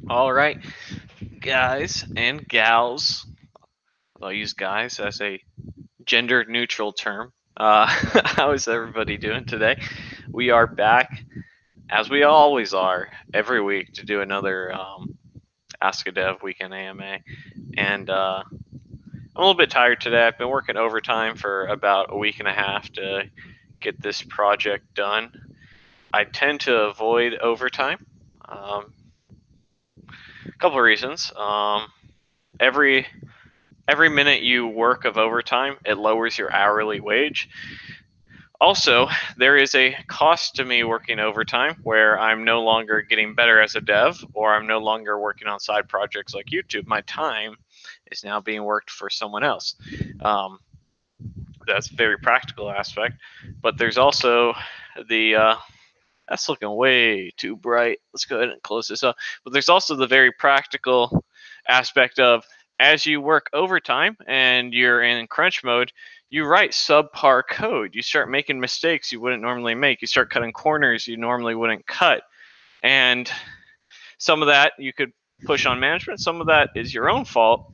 All right, guys and gals. I'll use guys as a gender neutral term. How is everybody doing today? We are back, as we always are, every week to do another Ask a Dev Weekend AMA. And I'm a little bit tired today. I've been working overtime for about a week and a half to get this project done. I tend to avoid overtime. A couple of reasons. Every minute you work of overtime, it lowers your hourly wage. Also, there is a cost to me working overtime where I'm no longer getting better as a dev, or I'm no longer working on side projects like YouTube. My time is now being worked for someone else. That's a very practical aspect, but there's also the that's looking way too bright. Let's go ahead and close this up. But there's also the very practical aspect of, as you work overtime and you're in crunch mode, you write subpar code. You start making mistakes you wouldn't normally make. You start cutting corners you normally wouldn't cut. And some of that you could push on management. Some of that is your own fault.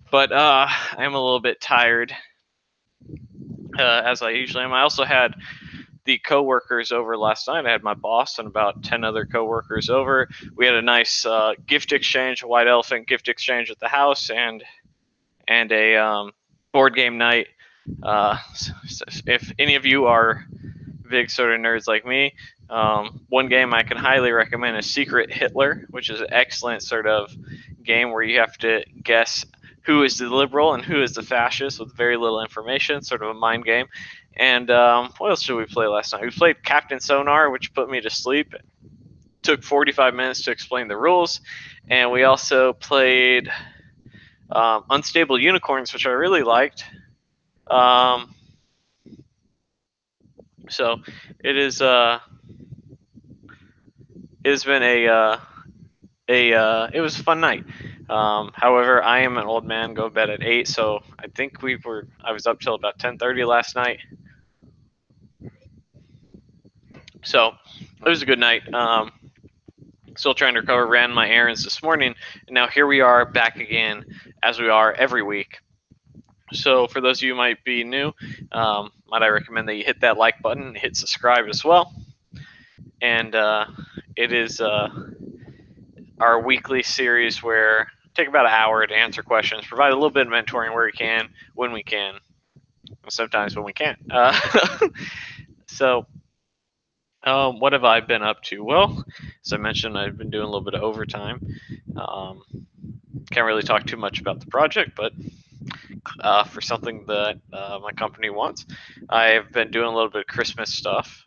But I'm a little bit tired, as I usually am. I also had the coworkers over last night. I had my boss and about 10 other coworkers over. We had a nice gift exchange, a white elephant gift exchange at the house, and a board game night. If any of you are big sort of nerds like me, one game I can highly recommend is Secret Hitler, which is an excellent sort of game where you have to guess who is the liberal and who is the fascist with very little information, sort of a mind game. And what else did we play last night? We played Captain Sonar, which put me to sleep. It took 45 minutes to explain the rules. And we also played Unstable Unicorns, which I really liked. So it is it has been it was a fun night. However, I am an old man, go to bed at 8, so I think I was up till about 10:30 last night. So it was a good night. Still trying to recover. Ran my errands this morning, and now here we are back again, as we are every week. So for those of you who might be new, might I recommend that you hit that like button, hit subscribe as well. And it is our weekly series where take about an hour to answer questions, provide a little bit of mentoring where we can, when we can, and sometimes when we can't. So what have I been up to? Well, as I mentioned, I've been doing a little bit of overtime. Can't really talk too much about the project, but for something that my company wants, I've been doing a little bit of Christmas stuff.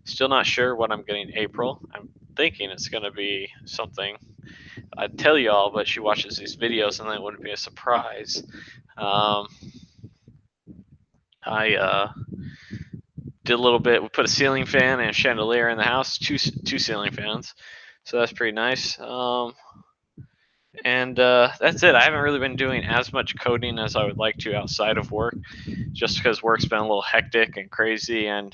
Still not sure what I'm getting April. I'm thinking it's going to be something I'd tell y'all, but she watches these videos and then it wouldn't be a surprise. I did a little bit. We put a ceiling fan and a chandelier in the house, two ceiling fans, so that's pretty nice. And that's it. I haven't really been doing as much coding as I would like to outside of work, just because work's been a little hectic and crazy. And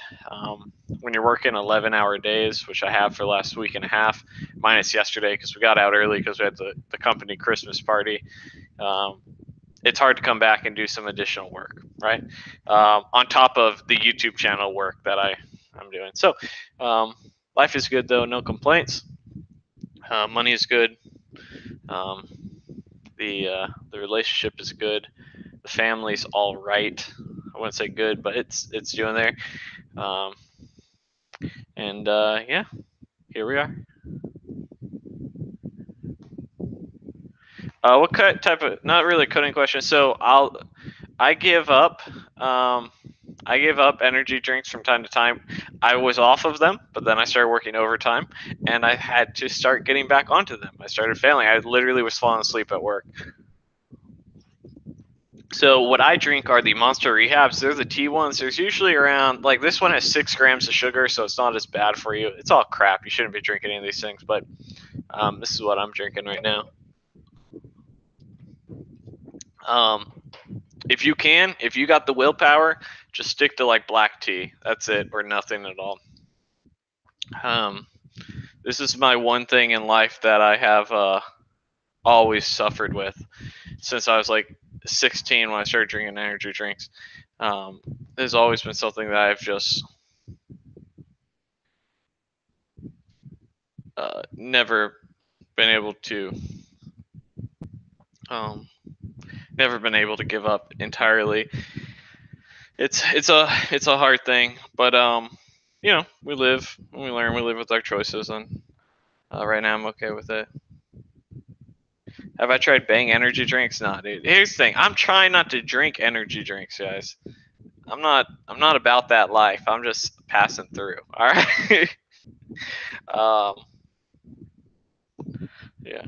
when you're working 11-hour days, which I have for the last week and a half, minus yesterday because we got out early because we had the company Christmas party, it's hard to come back and do some additional work, right? On top of the YouTube channel work that I'm doing. So life is good though, no complaints. Money is good. The relationship is good. The family's all right. I wouldn't say good, but it's doing there. And yeah, here we are. What type of, not really a coding question. So I give up energy drinks from time to time. I was off of them, but then I started working overtime, and I had to start getting back onto them. I started failing. I literally was falling asleep at work. So what I drink are the Monster Rehabs. They're the tea ones. There's usually around, like, this one has 6 grams of sugar, so it's not as bad for you. It's all crap. You shouldn't be drinking any of these things, but this is what I'm drinking right now. If you got the willpower, just stick to like black tea. That's it, or nothing at all. This is my one thing in life that I have always suffered with since I was like 16 when I started drinking energy drinks. There's always been something that I've just never been able to give up entirely. It's a hard thing, but you know, we live and we learn. We live with our choices, and right now I'm okay with it. Have I tried Bang energy drinks? Nah, dude. Here's the thing. I'm trying not to drink energy drinks, guys. I'm not about that life. I'm just passing through. All right. Yeah.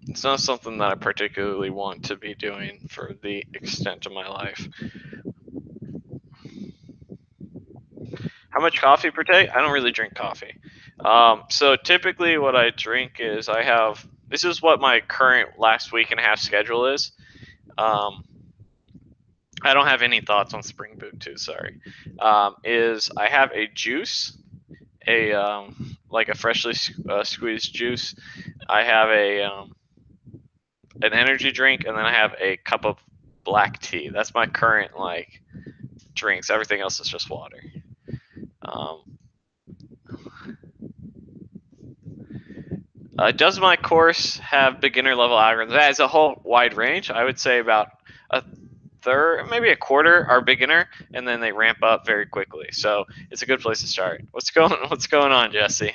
It's not something that I particularly want to be doing for the extent of my life. How much coffee per day? I don't really drink coffee. So typically what I drink is this is what my current last week and a half schedule is. I don't have any thoughts on Spring Boot too, sorry. Is I have a juice, like a freshly squeezed juice. I have an energy drink, and then I have a cup of black tea. That's my current like drinks. Everything else is just water. Does my course have beginner level algorithms? That is a whole wide range. I would say about a third, maybe a quarter are beginner, and then they ramp up very quickly. So it's a good place to start. What's going on, Jesse?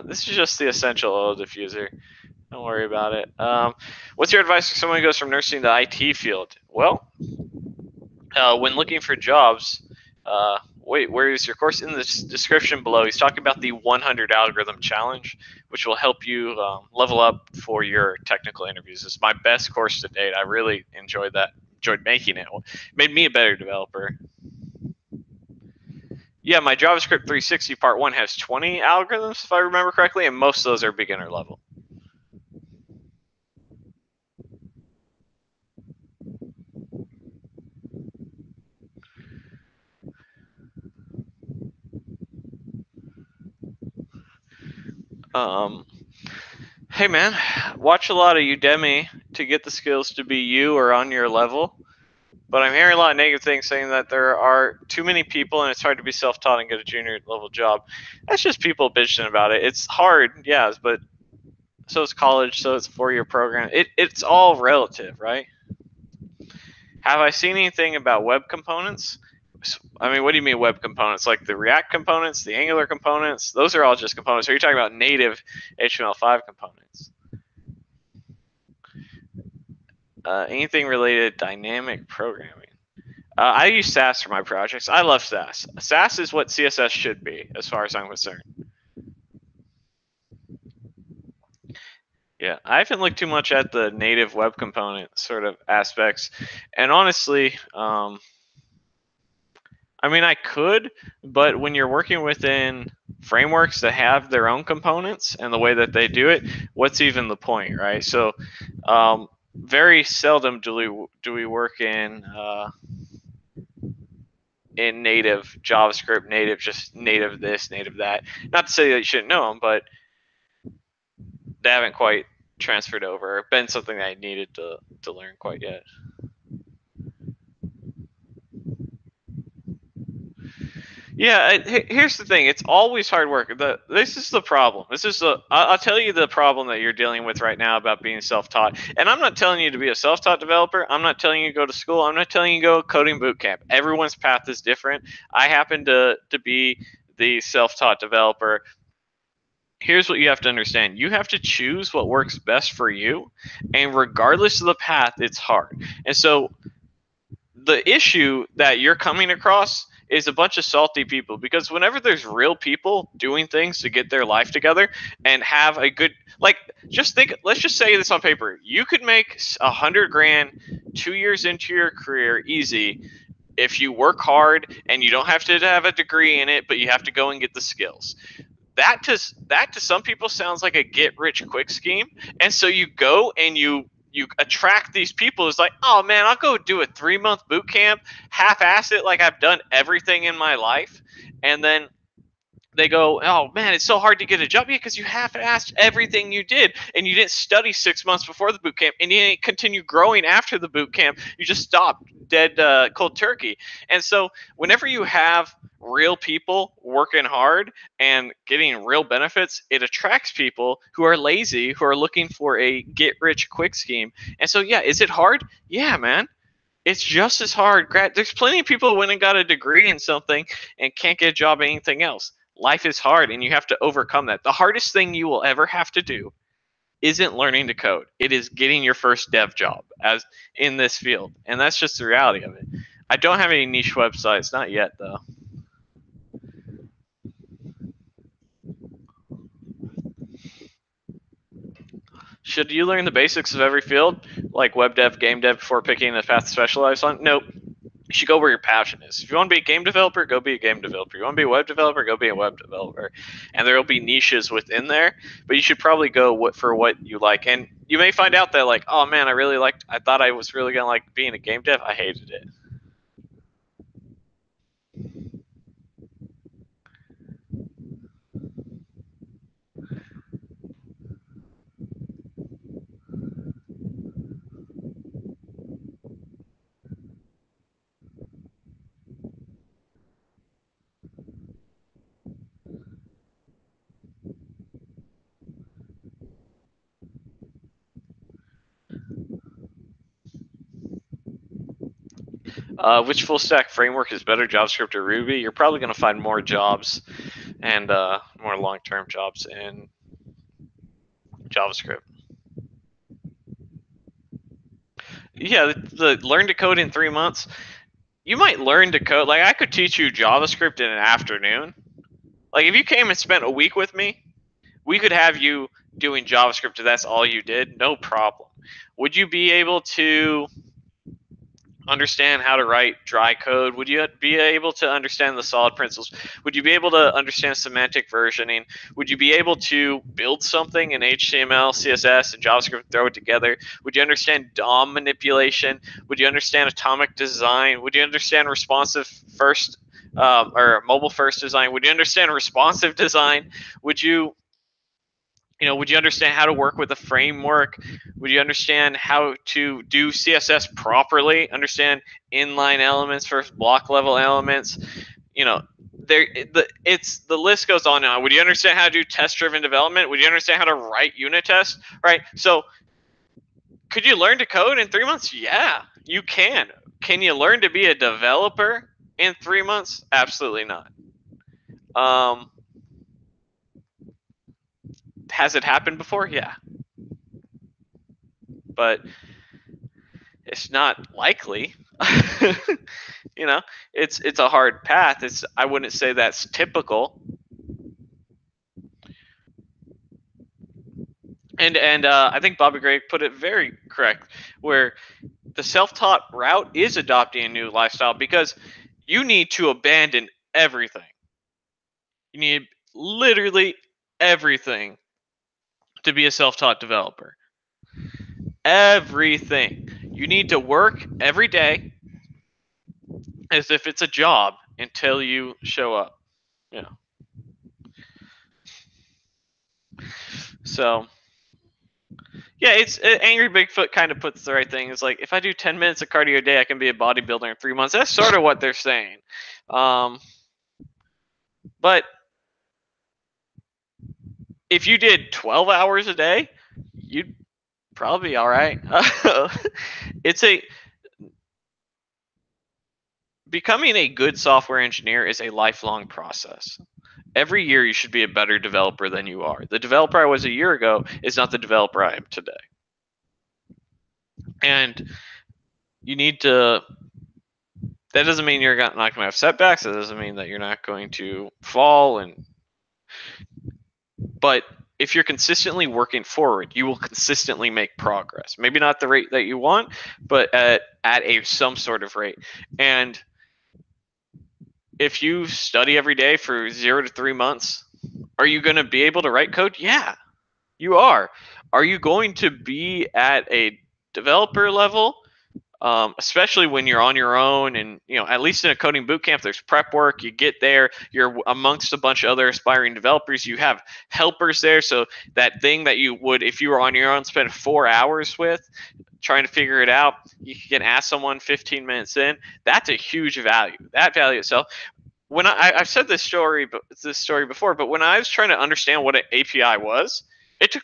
This is just the essential oil diffuser. Don't worry about it. What's your advice for someone who goes from nursing to the IT field? Well, when looking for jobs, wait, where is your course? In the description below, he's talking about the 100 algorithm challenge, which will help you level up for your technical interviews. It's my best course to date. I really enjoyed that. Enjoyed making it. Made me a better developer. Yeah, my JavaScript 360 part 1 has 20 algorithms, if I remember correctly, and most of those are beginner level. Hey man, watch a lot of Udemy to get the skills to be you or on your level. But I'm hearing a lot of negative things saying that there are too many people and it's hard to be self-taught and get a junior level job. That's just people bitching about it. It's hard, yes, but so is college, so it's a 4-year program. It's all relative, right? Have I seen anything about web components? I mean, what do you mean web components? Like the React components, the Angular components? Those are all just components. Are you talking about native HTML5 components? Anything related to dynamic programming? I use Sass for my projects. I love Sass. Sass is what CSS should be, as far as I'm concerned. Yeah, I haven't looked too much at the native web component sort of aspects. And honestly, I mean, I could, but when you're working within frameworks that have their own components and the way that they do it, what's even the point, right? So very seldom do we work in native JavaScript, native just native this, native that. Not to say that you shouldn't know them, but they haven't quite transferred over or been something that I needed to learn quite yet. Yeah, here's the thing. It's always hard work. This is the problem. I'll tell you the problem that you're dealing with right now about being self-taught. And I'm not telling you to be a self-taught developer. I'm not telling you to go to school. I'm not telling you to go coding boot camp. Everyone's path is different. I happen to be the self-taught developer. Here's what you have to understand. You have to choose what works best for you. And regardless of the path, it's hard. And so the issue that you're coming across is a bunch of salty people, because whenever there's real people doing things to get their life together and have a good, like, just think, let's just say this on paper. You could make $100,000 2 years into your career easy if you work hard and you don't have to have a degree in it, but you have to go and get the skills. That to some people sounds like a get rich quick scheme, and so you go and you attract these people. It's like, oh man, I'll go do a 3-month boot camp, half-ass it like I've done everything in my life, and then they go, oh man, it's so hard to get a job because you half-assed everything you did, and you didn't study 6 months before the boot camp, and you didn't continue growing after the boot camp. You just stopped dead cold turkey. And so whenever you have real people working hard and getting real benefits, it attracts people who are lazy, who are looking for a get rich quick scheme. And so yeah, is it hard? Yeah, man. It's just as hard. There's plenty of people who went and got a degree in something and can't get a job in anything else. Life is hard, and you have to overcome that. The hardest thing you will ever have to do isn't learning to code. It is getting your first dev job as in this field, and that's just the reality of it. I don't have any niche websites, not yet though. Should you learn the basics of every field, like web dev, game dev, before picking a path to specialize on? Nope. You should go where your passion is. If you want to be a game developer, go be a game developer. You want to be a web developer, go be a web developer. And there will be niches within there, but you should probably go for what you like. And you may find out that like, oh man, I thought I was really gonna like being a game dev. I hated it. Which full stack framework is better, JavaScript or Ruby? You're probably going to find more jobs and more long-term jobs in JavaScript. Yeah, the learn to code in 3 months. You might learn to code. Like I could teach you JavaScript in an afternoon. Like if you came and spent a week with me, we could have you doing JavaScript if that's all you did, no problem. Would you be able to understand how to write dry code? Would you be able to understand the solid principles? Would you be able to understand semantic versioning? Would you be able to build something in HTML, CSS, and JavaScript, throw it together? Would you understand DOM manipulation? Would you understand atomic design? Would you understand responsive first or mobile first design? Would you understand responsive design? Would you understand how to work with a framework? Would you understand how to do CSS properly? Understand inline elements versus block level elements? The list goes on and on. Would you understand how to do test-driven development? Would you understand how to write unit tests? Right. So, could you learn to code in 3 months? Yeah, you can. Can you learn to be a developer in 3 months? Absolutely not. Has it happened before? Yeah. But it's not likely. It's a hard path. I wouldn't say that's typical. And I think Bobby Gray put it very correct, where the self-taught route is adopting a new lifestyle because you need to abandon everything. You need literally everything to be a self-taught developer. Everything. You need to work every day as if it's a job until you show up. Yeah. So, yeah, it's Angry Bigfoot kind of puts the right thing. It's like, if I do 10 minutes of cardio a day, I can be a bodybuilder in 3 months. That's sort of what they're saying. But if you did 12 hours a day, you'd probably be all right. Becoming a good software engineer is a lifelong process. Every year you should be a better developer than you are. The developer I was a year ago is not the developer I am today. And you need to, that doesn't mean you're not going to have setbacks. That doesn't mean that you're not going to fall. But if you're consistently working forward, you will consistently make progress. Maybe not the rate that you want, but at some sort of rate. And if you study every day for 0 to 3 months, are you going to be able to write code? Yeah, you are. Are you going to be at a developer level? Especially when you're on your own, and at least in a coding bootcamp, there's prep work. You get there, you're amongst a bunch of other aspiring developers. You have helpers there, so that thing that you would, if you were on your own, spend 4 hours with trying to figure it out, you can ask someone 15 minutes in. That's a huge value. That value itself. When I've said this story before, but when I was trying to understand what an API was,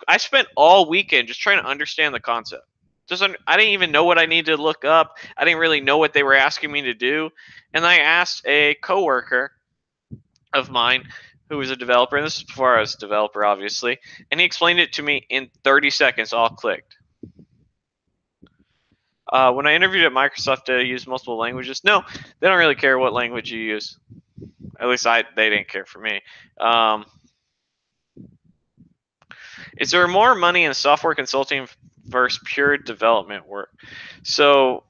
I spent all weekend just trying to understand the concept. I didn't even know what I needed to look up. I didn't really know what they were asking me to do, and I asked a coworker of mine who was a developer, and this is before I was a developer, obviously, and he explained it to me in 30 seconds. All clicked. When I interviewed at Microsoft, to use multiple languages? No, they don't really care what language you use. At least they didn't care for me. Is there more money in software consulting versus pure development work? So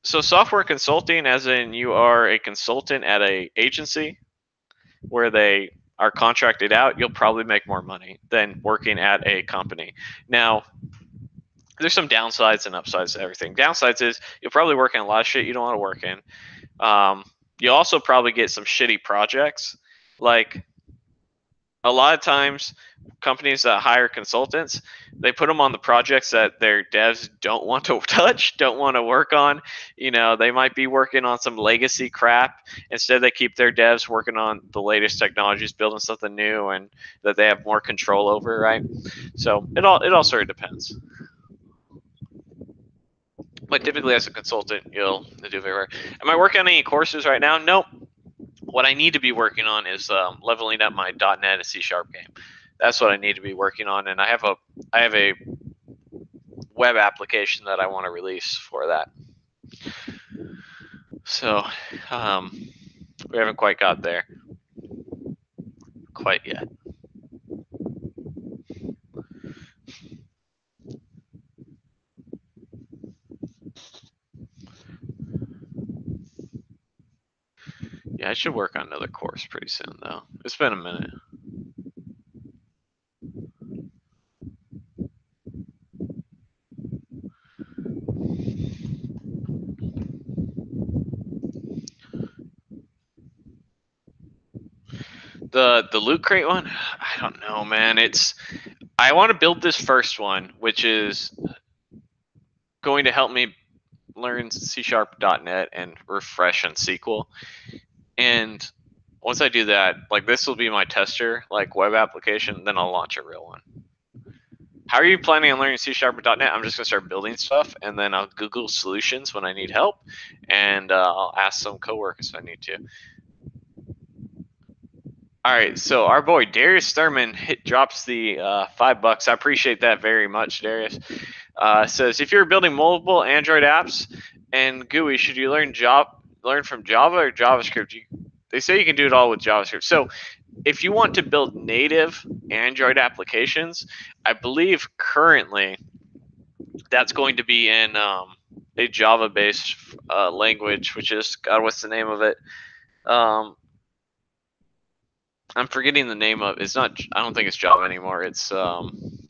software consulting, as in you are a consultant at an agency where they are contracted out, you'll probably make more money than working at a company. Now, there's some downsides and upsides to everything. Downsides is you'll probably work in a lot of shit you don't want to work in. You'll also probably get some shitty projects. Like, a lot of times, companies that hire consultants, they put them on the projects that their devs don't want to touch, don't want to work on. They might be working on some legacy crap. Instead, they keep their devs working on the latest technologies, building something new and that they have more control over, right? So it all sort of depends. But typically, as a consultant, you'll do very well. Am I working on any courses right now? Nope. What I need to be working on is leveling up my .NET and C# game. That's what I need to be working on, and I have a web application that I want to release for that. So we haven't quite got there quite yet. Yeah, I should work on another course pretty soon, though. It's been a minute. The Loot Crate one, I don't know, man. I want to build this first one, which is going to help me learn C#.NET and refresh on SQL. And once I do that, like, this will be my tester, like, web application, then I'll launch a real one. How are you planning on learning C#.NET? I'm just going to start building stuff, and then I'll Google solutions when I need help, and I'll ask some coworkers if I need to. All right, so our boy Darius Thurman drops the $5. I appreciate that very much, Darius. Says, if you're building multiple Android apps and GUI, should you learn from Java or JavaScript? They say you can do it all with JavaScript. So if you want to build native Android applications, I believe currently that's going to be in a Java-based language, which is, God, what's the name of it? I'm forgetting the name of it. It's not. I don't think it's Java anymore. It's I'm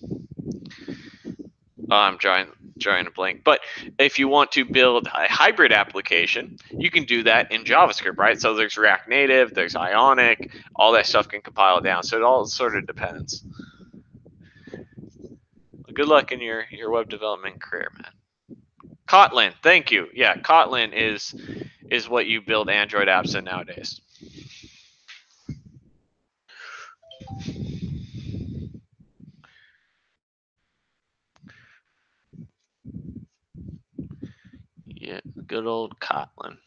drawing a blank. But if you want to build a hybrid application, you can do that in JavaScript, right? So there's React Native, there's Ionic, all that stuff can compile down. So it all sort of depends. Good luck in your web development career, man. Kotlin, thank you. Yeah, Kotlin is what you build Android apps in nowadays. Yeah, good old Kotlin.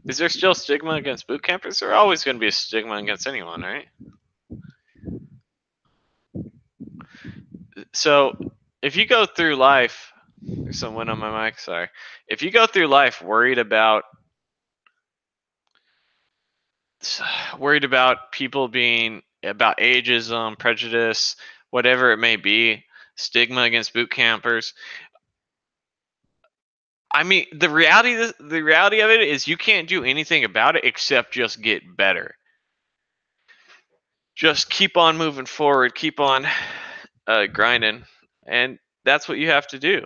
Is there still stigma against boot campers? There's always going to be a stigma against anyone, right? So if you go through life There's someone on my mic. Sorry. If you go through life worried about people being about ageism, prejudice, whatever it may be, stigma against boot campers. I mean, the reality of it is you can't do anything about it except just get better. Just keep on moving forward, keep on grinding, and that's what you have to do.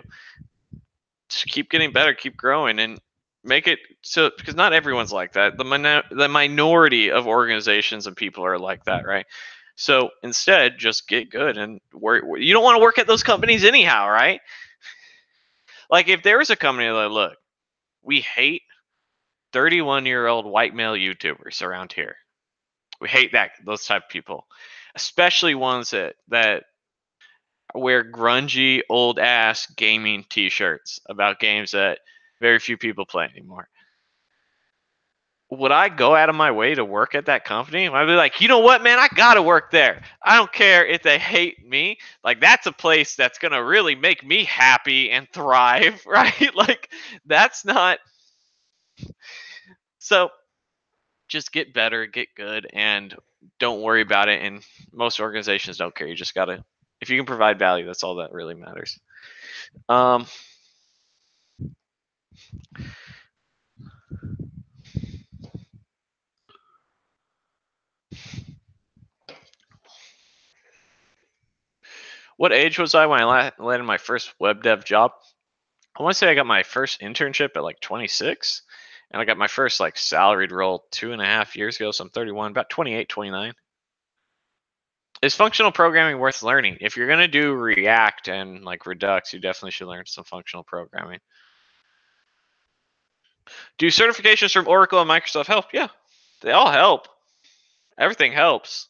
Just keep getting better, keep growing, and make it so, because not everyone's like that. The minority of organizations and people are like that, right? So instead, just get good and work. You don't want to work at those companies anyhow, right? Like if there was a company that, look, we hate 31-year-old white male YouTubers around here. We hate those type of people, especially ones that wear grungy old ass gaming t-shirts about games that very few people play anymore. Would I go out of my way to work at that company? I'd be like, you know what, man, I gotta work there. I don't care if they hate me. Like, that's a place that's gonna really make me happy and thrive, right? Like, that's not. So just get better, get good, and don't worry about it. And most organizations don't care. You just gotta, if you can provide value, that's all that really matters. What age was I when I landed my first web dev job? I want to say I got my first internship at like 26, and I got my first like salaried role 2.5 years ago. So I'm 31, about 28, 29. Is functional programming worth learning? If you're gonna do React and like Redux, you definitely should learn some functional programming. Do certifications from Oracle and Microsoft help? Yeah, they all help. Everything helps.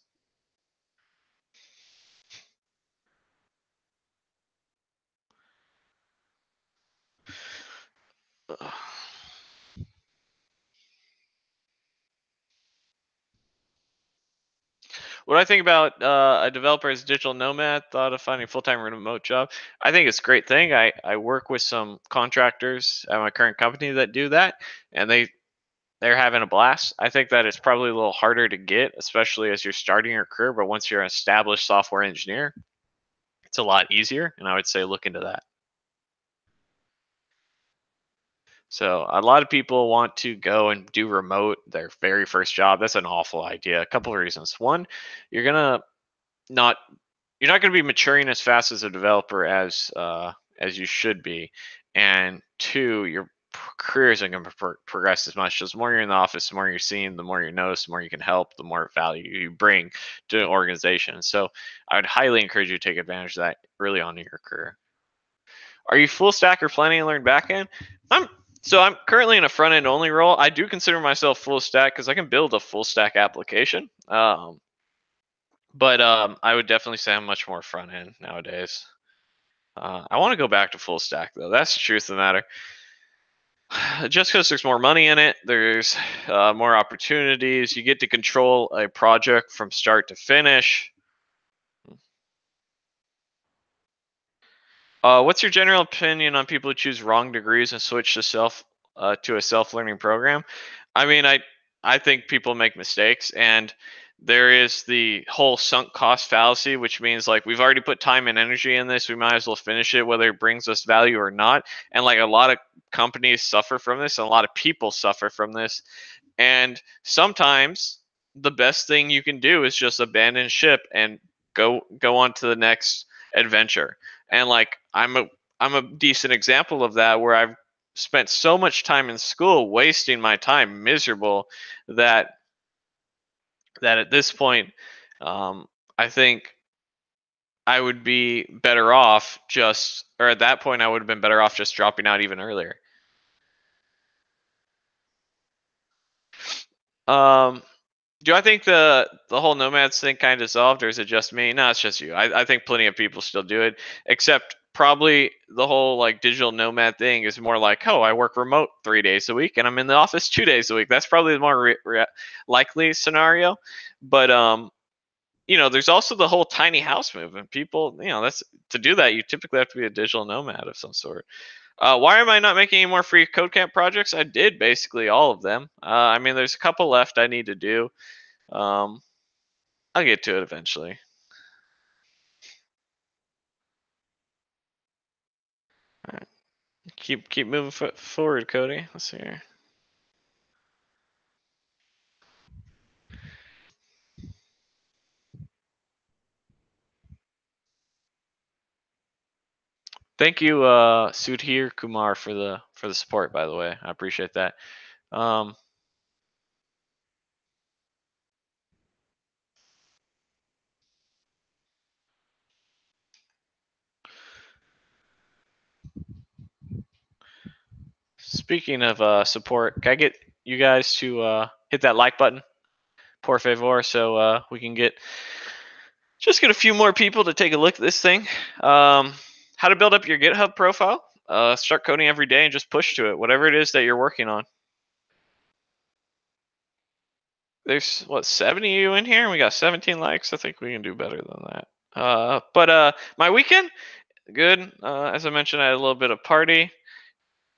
What I think about a developer as a digital nomad, thought of finding a full-time remote job. I think it's a great thing. I work with some contractors at my current company that do that, and they're having a blast. I think that it's probably a little harder to get, especially as you're starting your career. But once you're an established software engineer, it's a lot easier. And I would say look into that. So a lot of people want to go and do remote their very first job. That's an awful idea. A couple of reasons. One, you're gonna not you're not going to be maturing as fast as a developer as you should be, and two, your career isn't going to progress as much. Just the more you're in the office, the more you're seen, the more you notice, the more you can help, the more value you bring to an organization. So I would highly encourage you to take advantage of that early on in your career. Are you full stack or planning to learn backend? I'm currently in a front end only role. I do consider myself full stack because I can build a full stack application. But I would definitely say I'm much more front end nowadays. I want to go back to full stack though. That's the truth of the matter. Just because there's more money in it, there's more opportunities. You get to control a project from start to finish. What's your general opinion on people who choose wrong degrees and switch to a self-learning program? I mean, I think people make mistakes, and there is the whole sunk cost fallacy, which means like we've already put time and energy in this, we might as well finish it whether it brings us value or not. And like a lot of companies suffer from this, and a lot of people suffer from this. And sometimes the best thing you can do is just abandon ship and go on to the next adventure. And like I'm a decent example of that, where I've spent so much time in school wasting my time miserable that at this point, I think I would be better off or at that point, I would have been better off just dropping out even earlier. Do I think the whole nomads thing kind of dissolved, or is it just me? No, it's just you. I think plenty of people still do it, except probably the whole like digital nomad thing is more like, oh, I work remote 3 days a week and I'm in the office 2 days a week. That's probably the more likely scenario. But there's also the whole tiny house movement. People, that's to do that. You typically have to be a digital nomad of some sort. Why am I not making any more free code camp projects? I did basically all of them. I mean, there's a couple left I need to do. Um, I'll get to it eventually. All right. Keep moving forward, Cody. Let's see here. Thank you, Sudhir Kumar, for the support. By the way, I appreciate that. Um, Speaking of support, can I get you guys to hit that like button, por favor, so we can get a few more people to take a look at this thing. How to build up your GitHub profile. Start coding every day and just push to it, whatever it is that you're working on. There's 70 of you in here, and we got 17 likes. I think we can do better than that. But my weekend, good. As I mentioned, I had a little bit of party.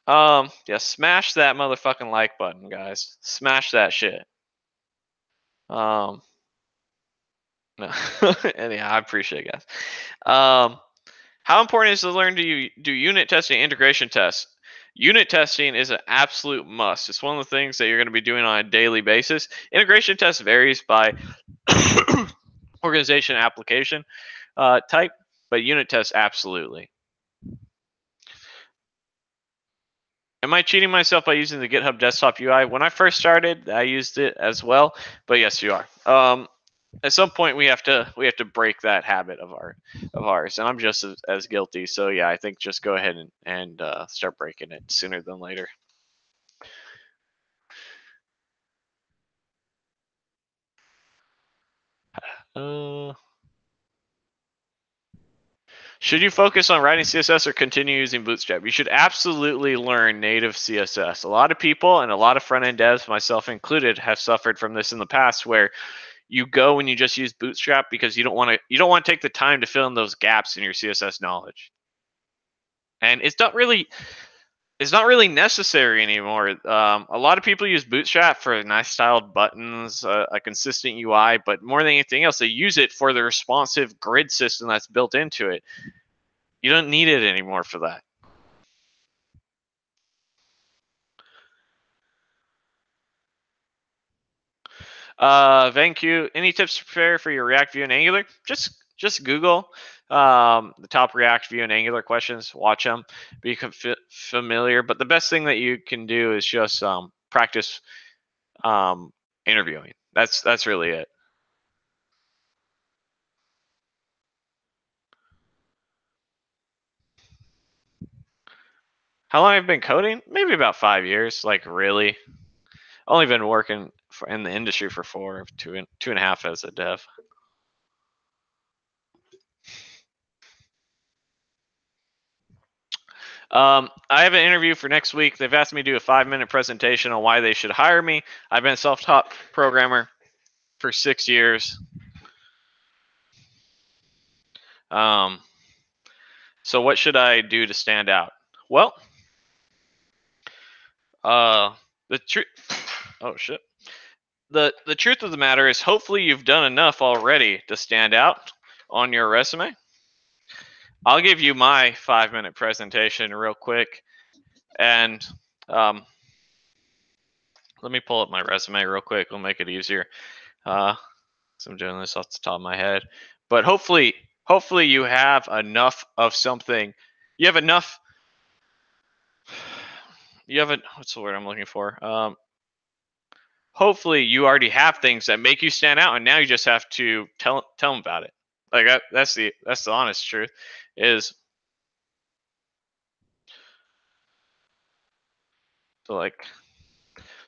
Yeah, smash that motherfucking like button, guys. Smash that shit. No. Anyhow, I appreciate it, guys. How important is to learn to do unit testing, integration tests? Unit testing is an absolute must. It's one of the things that you're going to be doing on a daily basis. Integration test varies by organization application type, but unit tests absolutely. Am I cheating myself by using the GitHub desktop UI? When I first started, I used it as well, but yes, you are. At some point, we have to break that habit of ours, and I'm just as guilty. So yeah, I think just go ahead and start breaking it sooner than later. Should you focus on writing CSS or continue using Bootstrap? You should absolutely learn native CSS. A lot of people and a lot of front-end devs, myself included, have suffered from this in the past, where you go and you just use Bootstrap because you don't want to take the time to fill in those gaps in your CSS knowledge. And it's not really necessary anymore. A lot of people use Bootstrap for nice styled buttons, a consistent UI, but more than anything else, they use it for the responsive grid system that's built into it. You don't need it anymore for that. Thank you. Any tips to prepare for your React Vue and Angular? Just Google the top React Vue and Angular questions. Watch them, be familiar. But the best thing that you can do is just practice interviewing. That's really it. How long I've been coding? Maybe about 5 years. Like really, only been working in the industry for two and a half as a dev. I have an interview for next week. They've asked me to do a 5-minute presentation on why they should hire me. I've been a self-taught programmer for 6 years. So what should I do to stand out? Well, the truth. Oh shit. The truth of the matter is, hopefully you've done enough already to stand out on your resume. I'll give you my 5-minute presentation real quick, and let me pull up my resume real quick. We'll make it easier. So I'm doing this off the top of my head, but hopefully you have enough of something. You have enough. What's the word I'm looking for? Hopefully you already have things that make you stand out, and now you just have to tell them about it. Like that's the honest truth. Is so like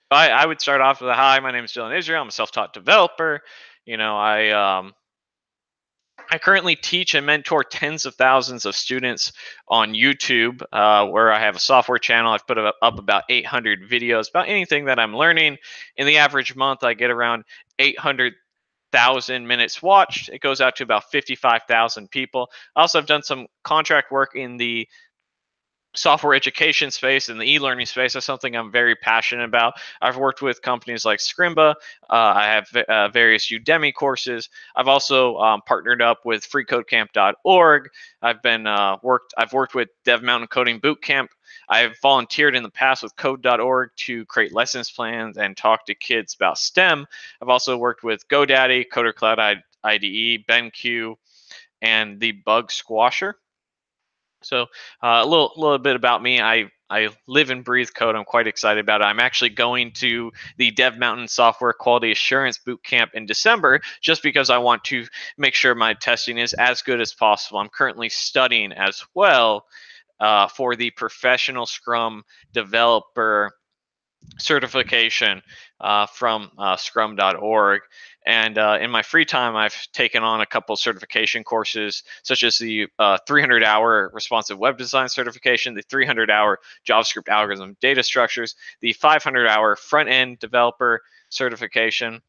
I would start off with a hi, my name is Dylan Israel. I'm a self-taught developer. I currently teach and mentor tens of thousands of students on YouTube, where I have a software channel. I've put up about 800 videos about anything that I'm learning. In the average month, I get around 800,000 1,000 minutes watched. It goes out to about 55,000 people. I also have done some contract work in the software education space and the e-learning space. That's something I'm very passionate about. I've worked with companies like Scrimba. I have various Udemy courses. I've also partnered up with freecodecamp.org. I've worked with Dev Mountain Coding Bootcamp. I've volunteered in the past with code.org to create lessons plans and talk to kids about STEM. I've also worked with GoDaddy, Coder Cloud IDE, BenQ, and the Bug Squasher. So a little bit about me. I live and breathe code. I'm quite excited about it. I'm actually going to the Dev Mountain Software Quality Assurance Bootcamp in December just because I want to make sure my testing is as good as possible. I'm currently studying as well for the Professional Scrum Developer certification from scrum.org. And in my free time, I've taken on a couple certification courses, such as the 300-hour responsive web design certification, the 300-hour JavaScript algorithm data structures, the 500-hour front-end developer certification.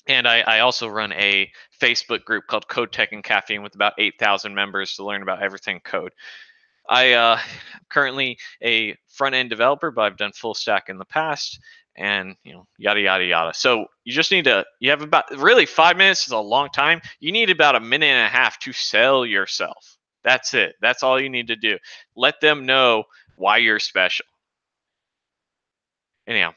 And I also run a Facebook group called Code Tech and Caffeine with about 8,000 members to learn about everything code. I'm currently a front-end developer, but I've done full stack in the past, and yada yada yada. So you have about really 5 minutes is a long time. You need about a minute and a half to sell yourself. That's it. That's all you need to do. Let them know why you're special. Anyhow,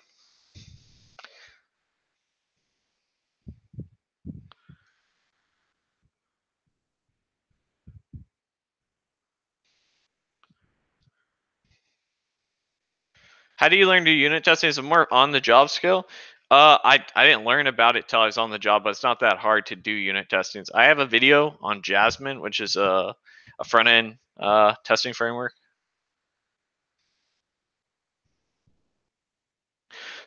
how do you learn to do unit testing? Is it more on the job skill? I didn't learn about it till I was on the job, but it's not that hard to do unit testings. I have a video on Jasmine, which is a front end testing framework.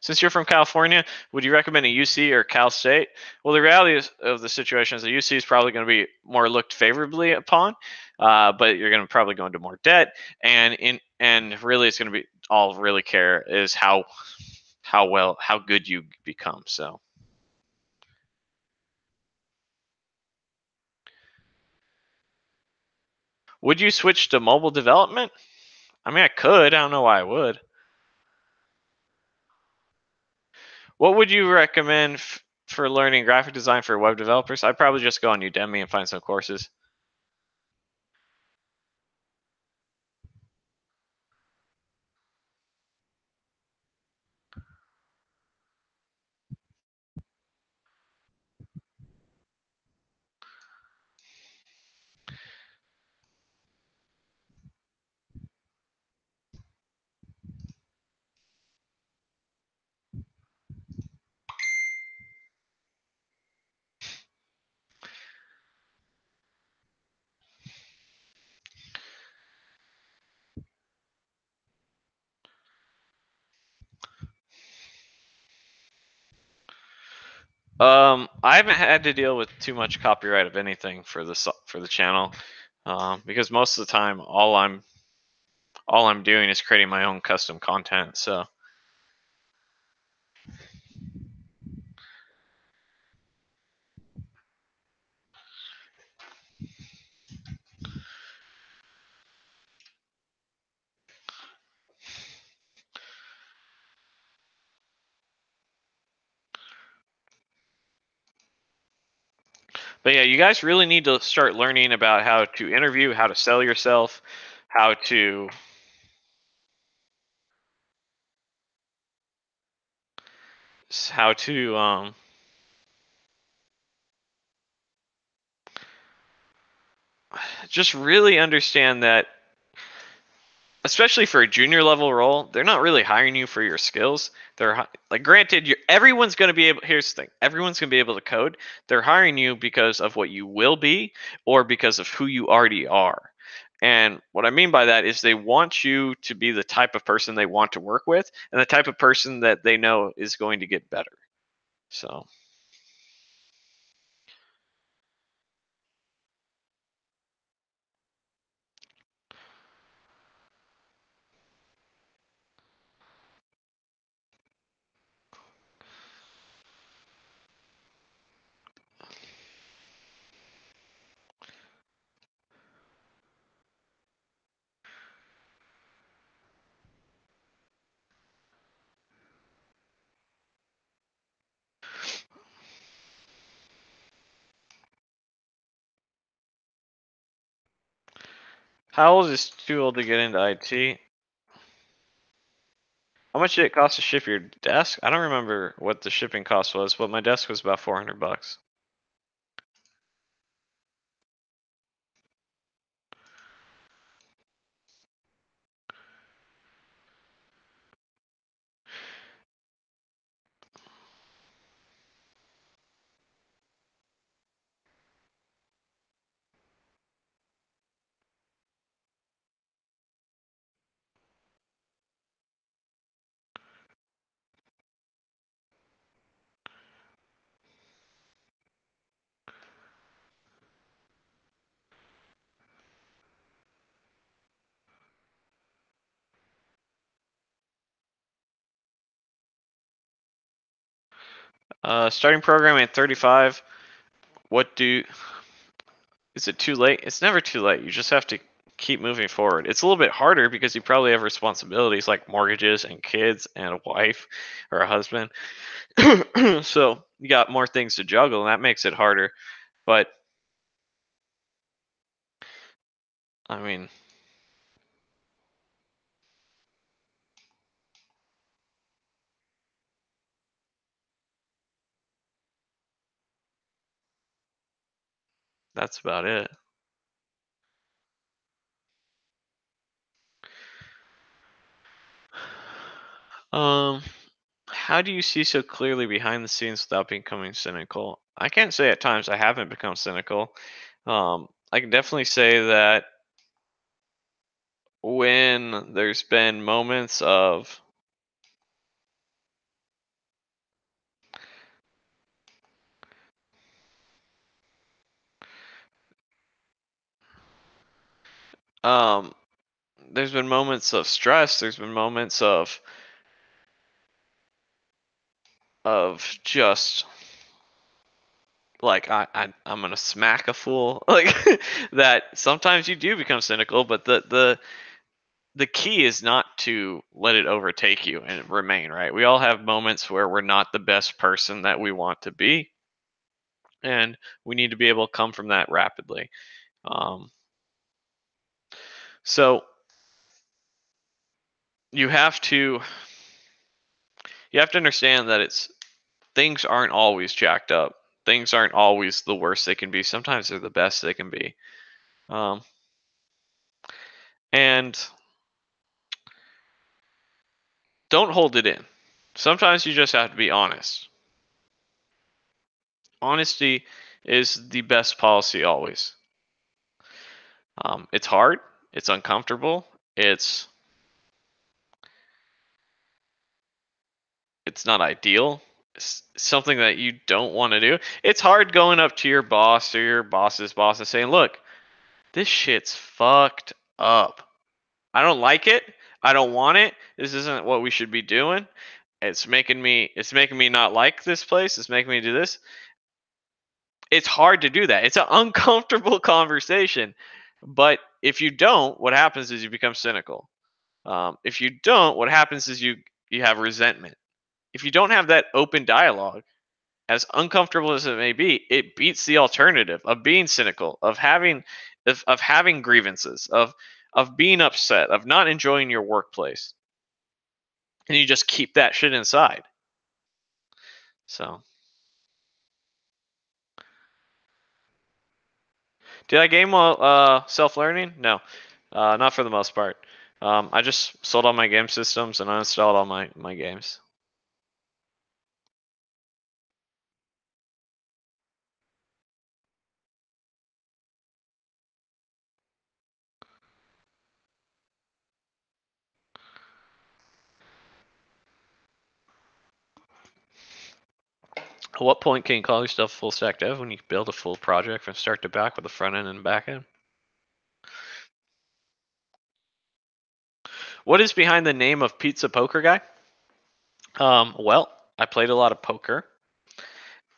Since you're from California, would you recommend a UC or Cal State? Well, the reality of the situation is the UC is probably going to be more looked favorably upon, but you're going to probably go into more debt, and really it's going to be all really care is how good you become. So, would you switch to mobile development? I mean, I could. I don't know why I would. What would you recommend for learning graphic design for web developers? I'd probably just go on Udemy and find some courses. I haven't had to deal with too much copyright of anything for the channel, because most of the time all I'm doing is creating my own custom content. So, but yeah, you guys really need to start learning about how to interview, how to sell yourself, how to how to just really understand that, especially for a junior level role, they're not really hiring you for your skills. They're like, granted, everyone's going to be able. Here's the thing: everyone's going to be able to code. They're hiring you because of what you will be, or because of who you already are. And what I mean by that is they want you to be the type of person they want to work with, and the type of person that they know is going to get better. So. How old is too old to get into IT? How much did it cost to ship your desk? I don't remember what the shipping cost was, but my desk was about 400 bucks. Starting programming at 35. Is it too late? It's never too late. You just have to keep moving forward. It's a little bit harder because you probably have responsibilities like mortgages and kids and a wife or a husband. So you got more things to juggle, and that makes it harder. But I mean, that's about it. Um, how do you see so clearly behind the scenes without becoming cynical? I can't say at times I haven't become cynical. I can definitely say that when there's been moments of um, there's been moments of stress. There's been moments of just like I'm gonna smack a fool like that. Sometimes you do become cynical, but the key is not to let it overtake you and remain right. We all have moments where we're not the best person that we want to be, and we need to be able to come from that rapidly. Um, so you have to you have to understand that it's things aren't always jacked up. Things aren't always the worst they can be. Sometimes they're the best they can be. Um, and don't hold it in. Sometimes you just have to be honest. Honesty is the best policy always. It's hard. It's uncomfortable. It's not ideal. It's something that you don't want to do. It's hard going up to your boss or your boss's boss and saying, "Look, this shit's fucked up. I don't like it. I don't want it. This isn't what we should be doing. It's making me not like this place. It's making me do this." It's hard to do that. It's an uncomfortable conversation. But if you don't, what happens is you become cynical. If you don't, what happens is you have resentment. If you don't have that open dialogue, as uncomfortable as it may be, it beats the alternative of being cynical, of having grievances, of being upset, of not enjoying your workplace, and you just keep that shit inside. So, did I game while self-learning? No, not for the most part. I just sold all my game systems and uninstalled all my games. At what point can you call yourself full stack dev when you build a full project from start to back with a front end and back end? What is behind the name of Pizza Poker Guy? Well, I played a lot of poker.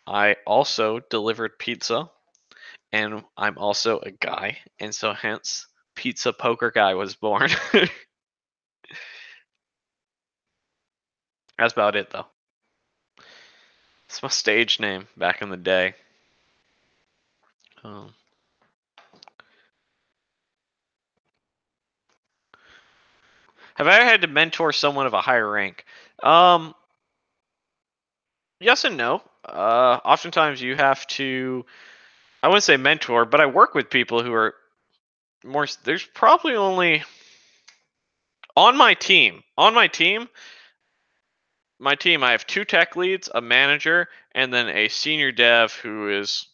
I also delivered pizza, and I'm also a guy, and so hence Pizza Poker Guy was born. That's about it, though. It's my stage name back in the day. Um, Have I ever had to mentor someone of a higher rank? Yes and no. Oftentimes you have to. I wouldn't say mentor, but I work with people who are more. There's probably only on my team. I have 2 tech leads, a manager, and then a senior dev who is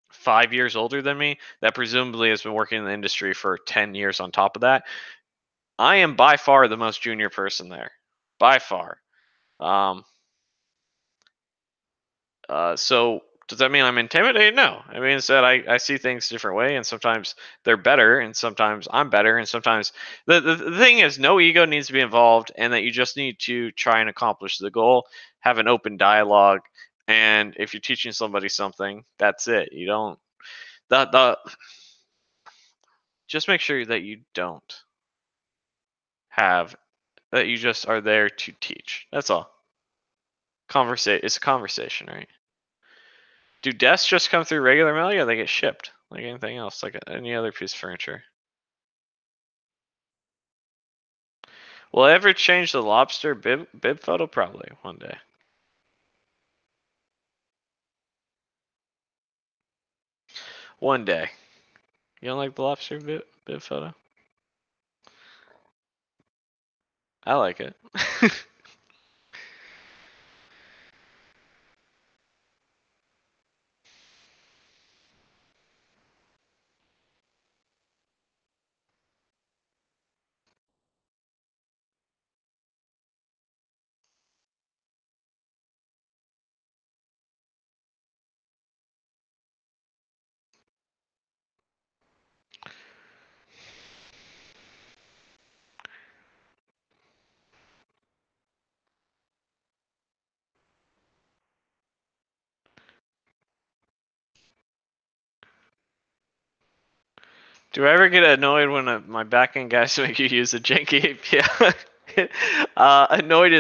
5 years older than me. That presumably has been working in the industry for 10 years. On top of that, I am by far the most junior person there, by far. Um, so does that mean I'm intimidated? No. I mean, instead, I see things a different way, and sometimes they're better, and sometimes I'm better, and sometimes the thing is, no ego needs to be involved, and that you just need to try and accomplish the goal, have an open dialogue, and if you're teaching somebody something, that's it. You don't the just make sure that you don't have that you just are there to teach. That's all. It's a conversation, right? Do desks just come through regular mail, or they get shipped like anything else, like any other piece of furniture? Will I ever change the lobster bib photo? Probably one day. One day. You don't like the lobster bib photo? I like it. Do I ever get annoyed when my backend guys make you use a janky API? Annoyed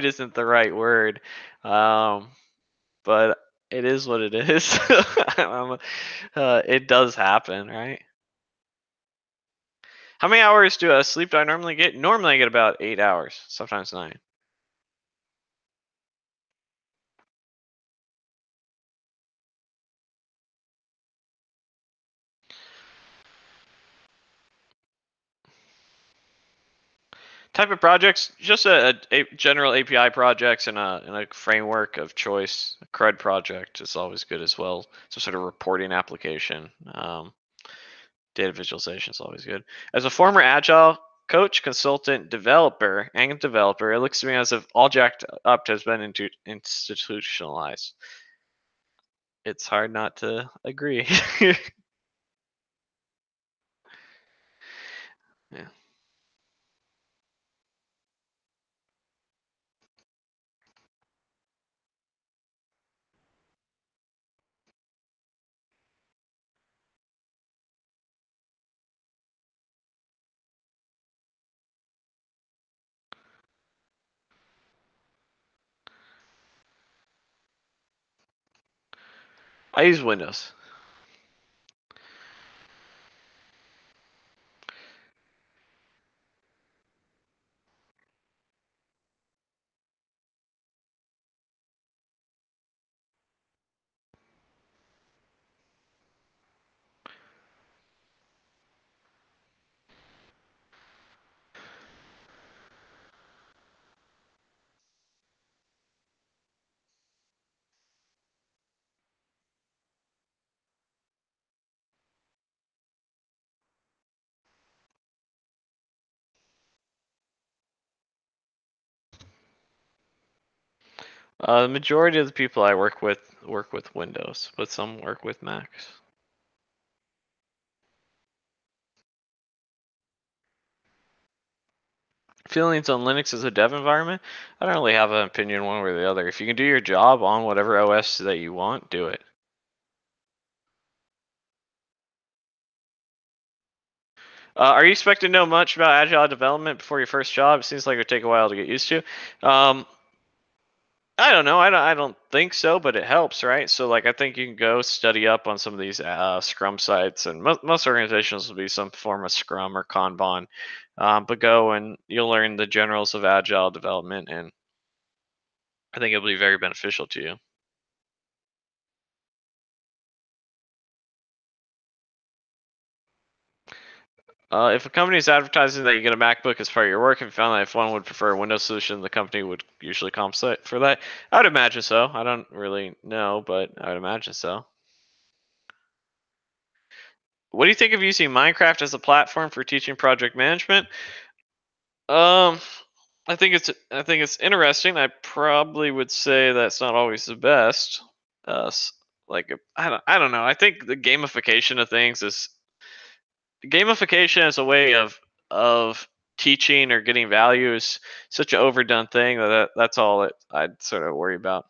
isn't the right word, but it is what it is. It does happen, right? How many hours do sleep do I normally get? Normally I get about 8 hours, sometimes 9. Type of projects, just a general API projects and a framework of choice. A CRUD project is always good as well. Some sort of reporting application. Data visualization is always good. As a former Agile coach, consultant, developer, it looks to me as if all Jacked Up has been institutionalized. It's hard not to agree. Yeah. I use Windows. The majority of the people I work with Windows, but some work with Macs. Feelings on Linux as a dev environment? I don't really have an opinion one way or the other. If you can do your job on whatever OS that you want, do it. Are you expecting to know much about Agile development before your first job? It seems like it would take a while to get used to. I don't know. I don't think so, but it helps, right? So, like, I think you can go study up on some of these Scrum sites, and most organizations will be some form of Scrum or Kanban. But go and you'll learn the generals of agile development, and I think it'll be very beneficial to you. If a company is advertising that you get a MacBook as part of your work and found that if one would prefer a Windows solution, the company would usually compensate for that. I would imagine so. I don't really know, but I would imagine so. What do you think of using Minecraft as a platform for teaching project management? Um, I think it's interesting. I probably would say that's not always the best. Like I don't know. I think the gamification of things is gamification as a way of teaching or getting value is such an overdone thing that's all that I'd sort of worry about.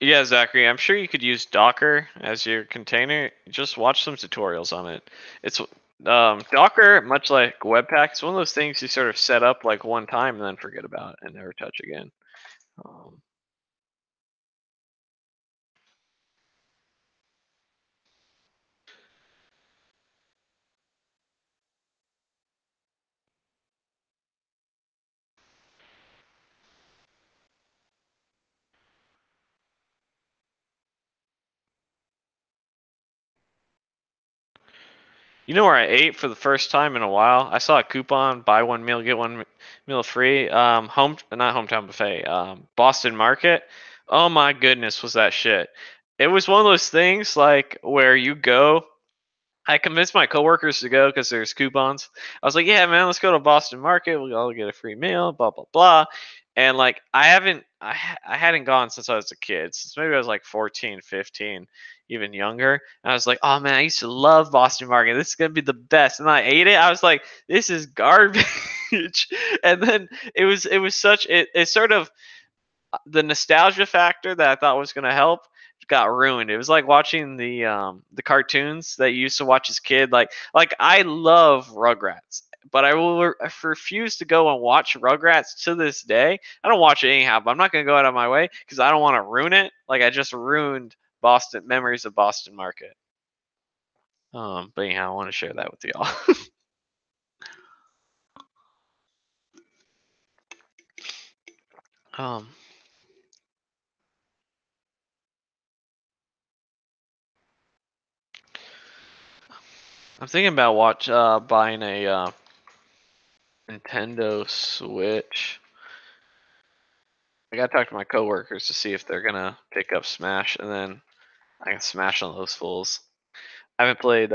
Yeah, Zachary, I'm sure you could use Docker as your container. Just watch some tutorials on it. It's Docker, much like Webpack, it's one of those things you sort of set up like one time and then forget about and never touch again. Um, You know where I ate for the first time in a while? I saw a coupon, buy one meal, get one meal free. Not hometown buffet. Boston Market. Oh my goodness, was that shit? It was one of those things like where you go. I convinced my coworkers to go because there's coupons. I was like, "Yeah, man, let's go to Boston Market. We'll all get a free meal." Blah blah blah. And like, I hadn't gone since I was a kid. Since maybe I was like 14, 15, even younger. And I was like, "Oh man, I used to love Boston Market. This is gonna be the best." And I ate it. I was like, "This is garbage." And then it was such it sort of the nostalgia factor that I thought was going to help got ruined. It was like watching the cartoons that you used to watch as a kid. Like I love Rugrats, but I refuse to go and watch Rugrats to this day. I don't watch it anyhow, but I'm not going to go out of my way because I don't want to ruin it. Like I just ruined Boston memories of Boston Market. But anyhow, I want to share that with y'all. um, I'm thinking about buying a Nintendo Switch. I gotta talk to my coworkers to see if they're gonna pick up Smash, and then I can smash on those fools. I haven't played.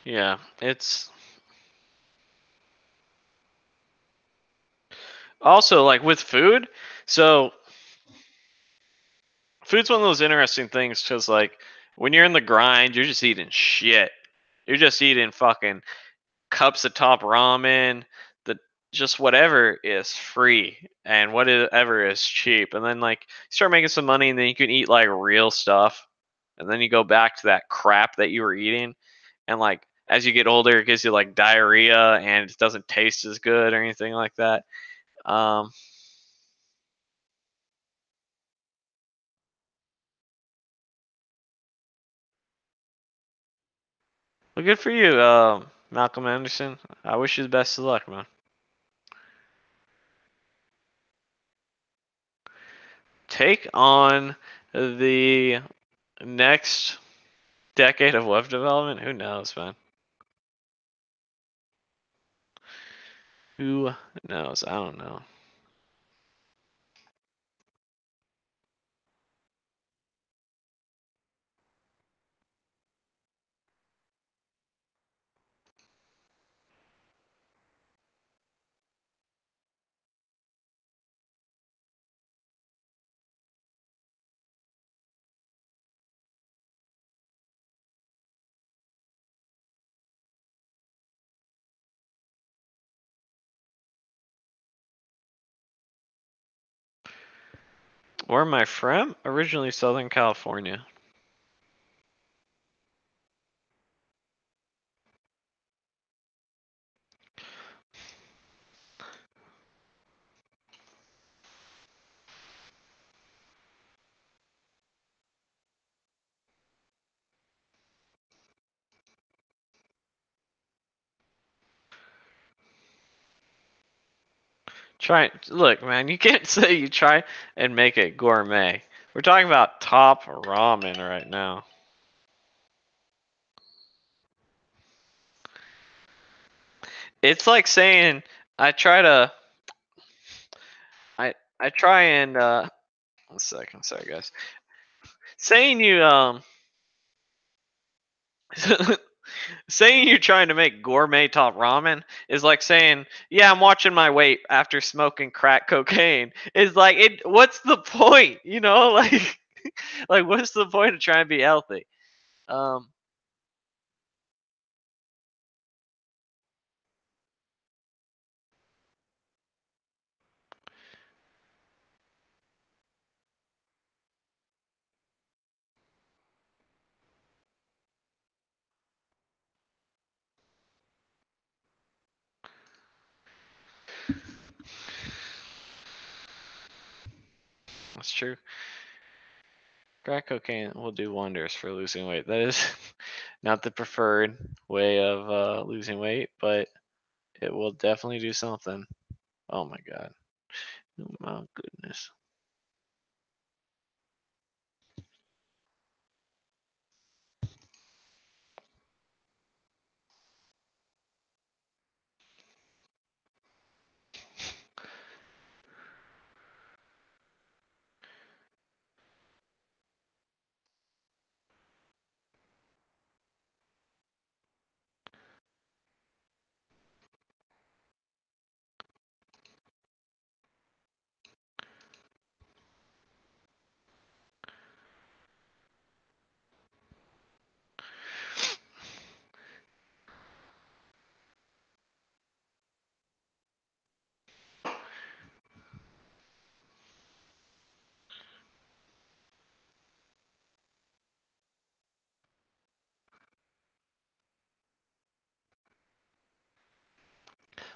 Yeah, it's also like with food. So food's one of those interesting things because like when you're in the grind, you're just eating shit. You're just eating fucking cups of top ramen, the just whatever is free and whatever is cheap. And then like you start making some money and then you can eat like real stuff. And then you go back to that crap that you were eating. And like as you get older, it gives you like diarrhea and it doesn't taste as good or anything like that. Well, good for you, Malcolm Anderson. I wish you the best of luck, man. Take on the next decade of web development? Who knows, man? Who knows? I don't know. Where am I from? Originally Southern California. Look, man, you can't say you try and make it gourmet. We're talking about top ramen right now. It's like saying I try to I try and 1 second, sorry guys. Saying you saying you're trying to make gourmet top ramen is like saying, "Yeah, I'm watching my weight after smoking crack cocaine." It's like what's the point? You know, like like what's the point of trying to be healthy? Um that's true. Crack cocaine will do wonders for losing weight. That is not the preferred way of losing weight, but it will definitely do something. Oh my god. Oh my goodness.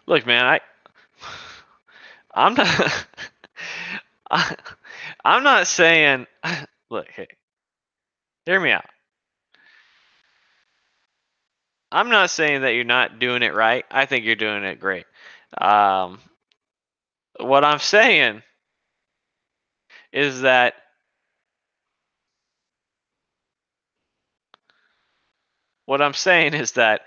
Look, man, I'm not I, I'm not saying look, hey, hear me out. I'm not saying that you're not doing it right. I think you're doing it great. Um, what I'm saying is that what I'm saying is that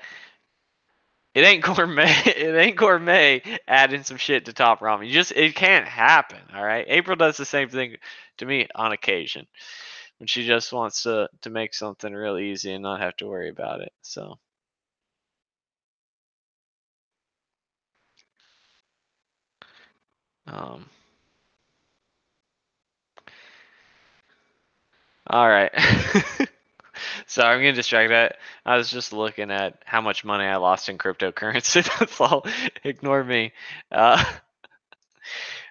it ain't gourmet. It ain't gourmet adding some shit to top ramen. It can't happen. All right. April does the same thing to me on occasion when she just wants to make something real easy and not have to worry about it. So, um, all right. Sorry, I'm getting distracted. I was just looking at how much money I lost in cryptocurrency. That's all. Ignore me. Uh,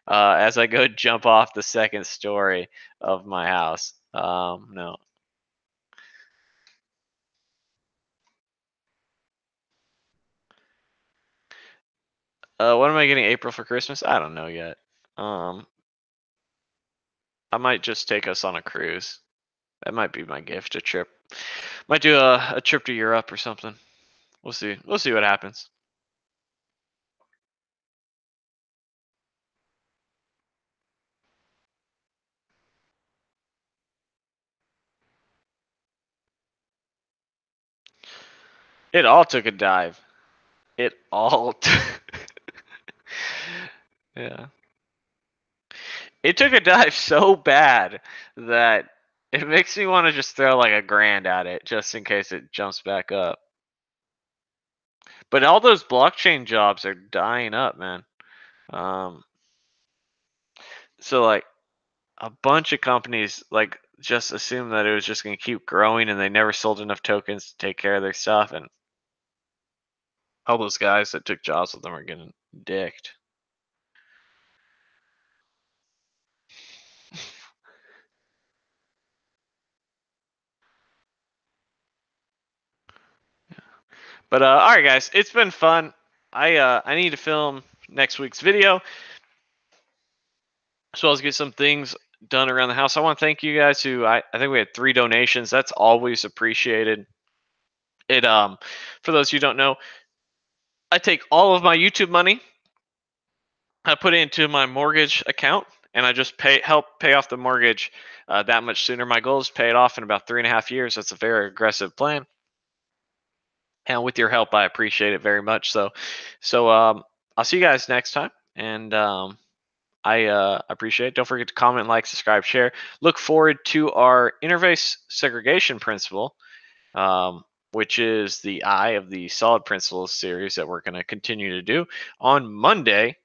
as I go jump off the second story of my house. No. What am I getting April for Christmas? I don't know yet. I might just take us on a cruise. That might be my gift, a trip. Might do a trip to Europe or something. We'll see. We'll see what happens. It all took a dive. It all. Yeah. It took a dive so bad that it makes me want to just throw like $1,000 at it just in case it jumps back up. But all those blockchain jobs are dying up, man. So like a bunch of companies like just assumed that it was just going to keep growing, and they never sold enough tokens to take care of their stuff, and all those guys that took jobs with them are getting dicked. But all right, guys, it's been fun. I need to film next week's video, as well as get some things done around the house. I want to thank you guys who I think we had 3 donations. That's always appreciated. It for those who don't know, I take all of my YouTube money, I put it into my mortgage account, and I just help pay off the mortgage that much sooner. My goal is to pay it off in about 3.5 years. That's a very aggressive plan, and with your help, I appreciate it very much. So I'll see you guys next time, and I appreciate it. Don't forget to comment, like, subscribe, share. Look forward to our interface segregation principle, which is the I of the Solid Principles series that we're going to continue to do on Monday.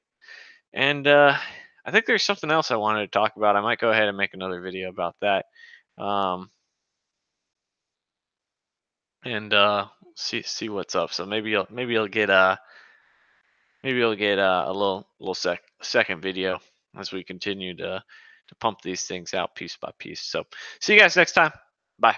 And I think there's something else I wanted to talk about. I might go ahead and make another video about that. And see what's up. So maybe you'll get a little second video as we continue to pump these things out piece by piece. So see you guys next time. Bye.